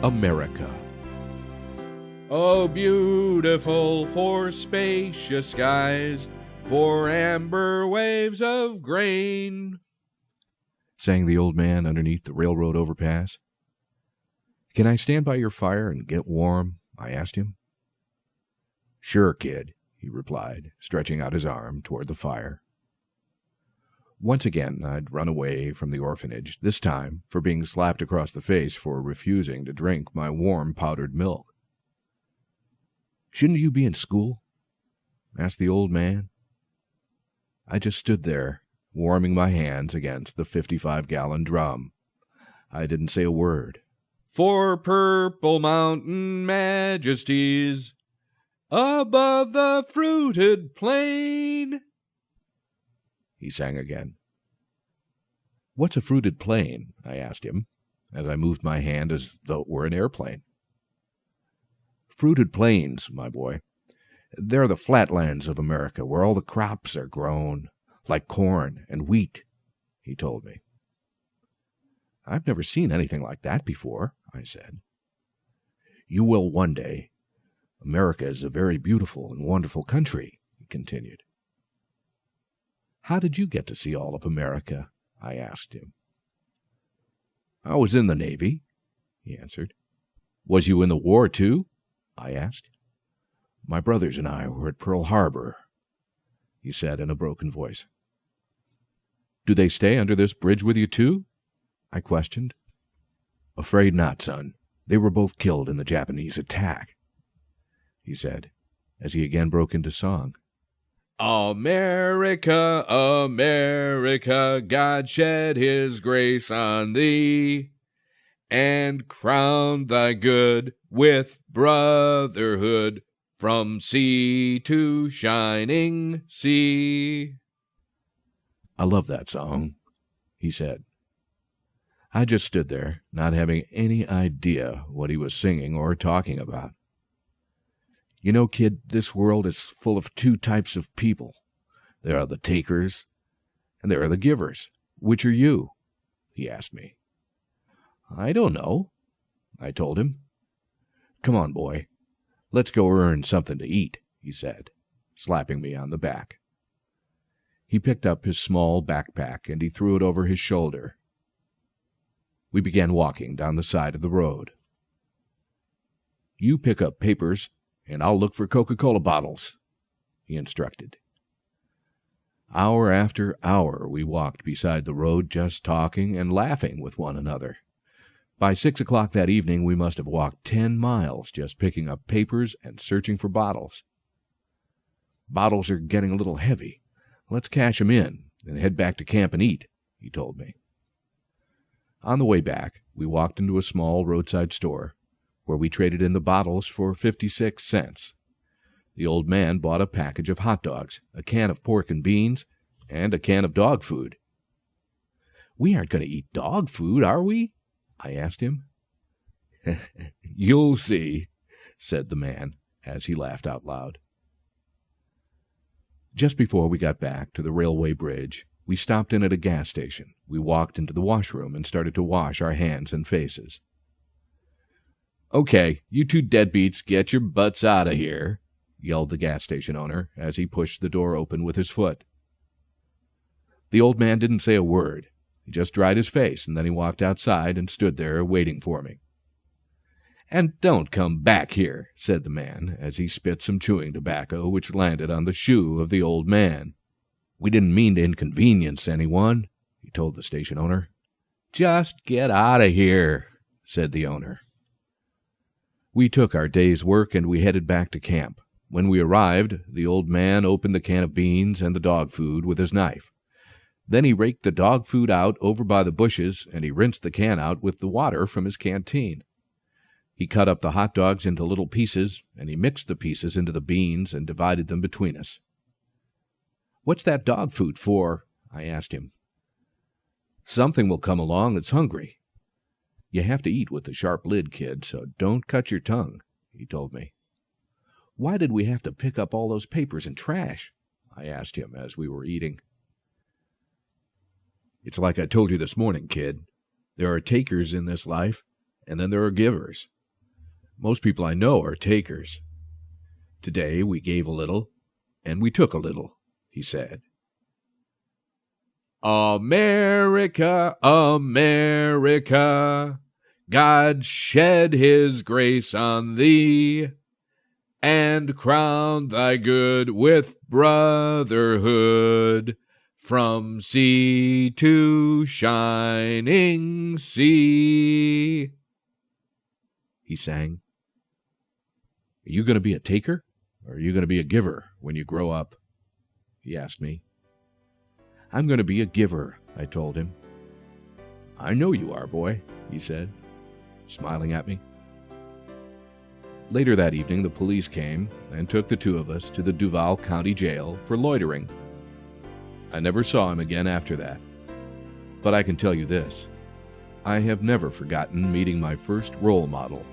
America. Oh, beautiful for spacious skies, for amber waves of grain, sang the old man underneath the railroad overpass. Can I stand by your fire and get warm? I asked him. Sure, kid, he replied, stretching out his arm toward the fire. Once again, I'd run away from the orphanage, this time for being slapped across the face for refusing to drink my warm powdered milk. Shouldn't you be in school? Asked the old man. I just stood there, warming my hands against the 55-gallon drum. I didn't say a word. For purple mountain majesties, above the fruited plain, he sang again. What's a fruited plain? I asked him, as I moved my hand as though it were an airplane. Fruited plains, my boy. They're the flatlands of America where all the crops are grown, like corn and wheat, he told me. I've never seen anything like that before, I said. You will one day. America is a very beautiful and wonderful country, he continued. How did you get to see all of America? I asked him. I was in the Navy, he answered. Was you in the war, too? I asked. My brothers and I were at Pearl Harbor, he said in a broken voice. Do they stay under this bridge with you, too? I questioned. Afraid not, son. They were both killed in the Japanese attack, he said, as he again broke into song. America, America, God shed his grace on thee, and crowned thy good with brotherhood from sea to shining sea. I love that song, he said. I just stood there, not having any idea what he was singing or talking about. You know, kid, this world is full of two types of people. There are the takers, and there are the givers. Which are you? He asked me. I don't know, I told him. Come on, boy. Let's go earn something to eat, he said, slapping me on the back. He picked up his small backpack and he threw it over his shoulder. We began walking down the side of the road. You pick up papers, and I'll look for Coca-Cola bottles, he instructed. Hour after hour we walked beside the road just talking and laughing with one another. By 6 o'clock that evening we must have walked 10 miles just picking up papers and searching for bottles. Bottles are getting a little heavy. Let's cash 'em in and head back to camp and eat, he told me. On the way back, we walked into a small roadside store, where we traded in the bottles for 56 cents. The old man bought a package of hot dogs, a can of pork and beans, and a can of dog food. We aren't going to eat dog food, are we? I asked him. You'll see, said the man, as he laughed out loud. Just before we got back to the railway bridge, we stopped in at a gas station. We walked into the washroom and started to wash our hands and faces. Okay, you two deadbeats, get your butts out of here, yelled the gas station owner as he pushed the door open with his foot. The old man didn't say a word. He just dried his face, and then he walked outside and stood there waiting for me. And don't come back here, said the man as he spit some chewing tobacco which landed on the shoe of the old man. We didn't mean to inconvenience anyone, he told the station owner. Just get out of here, said the owner. We took our day's work and we headed back to camp. When we arrived, the old man opened the can of beans and the dog food with his knife. Then he raked the dog food out over by the bushes and he rinsed the can out with the water from his canteen. He cut up the hot dogs into little pieces and he mixed the pieces into the beans and divided them between us. What's that dog food for? I asked him. Something will come along that's hungry. You have to eat with a sharp lid, kid, so don't cut your tongue, he told me. Why did we have to pick up all those papers and trash? I asked him as we were eating. It's like I told you this morning, kid. There are takers in this life, and then there are givers. Most people I know are takers. Today we gave a little, and we took a little, he said. America, America, God shed his grace on thee, and crowned thy good with brotherhood, from sea to shining sea. He sang. Are you going to be a taker, or are you going to be a giver when you grow up? He asked me. I'm going to be a giver, I told him. I know you are, boy, he said, smiling at me. Later that evening, the police came and took the two of us to the Duval County Jail for loitering. I never saw him again after that. But I can tell you this, I have never forgotten meeting my first role model.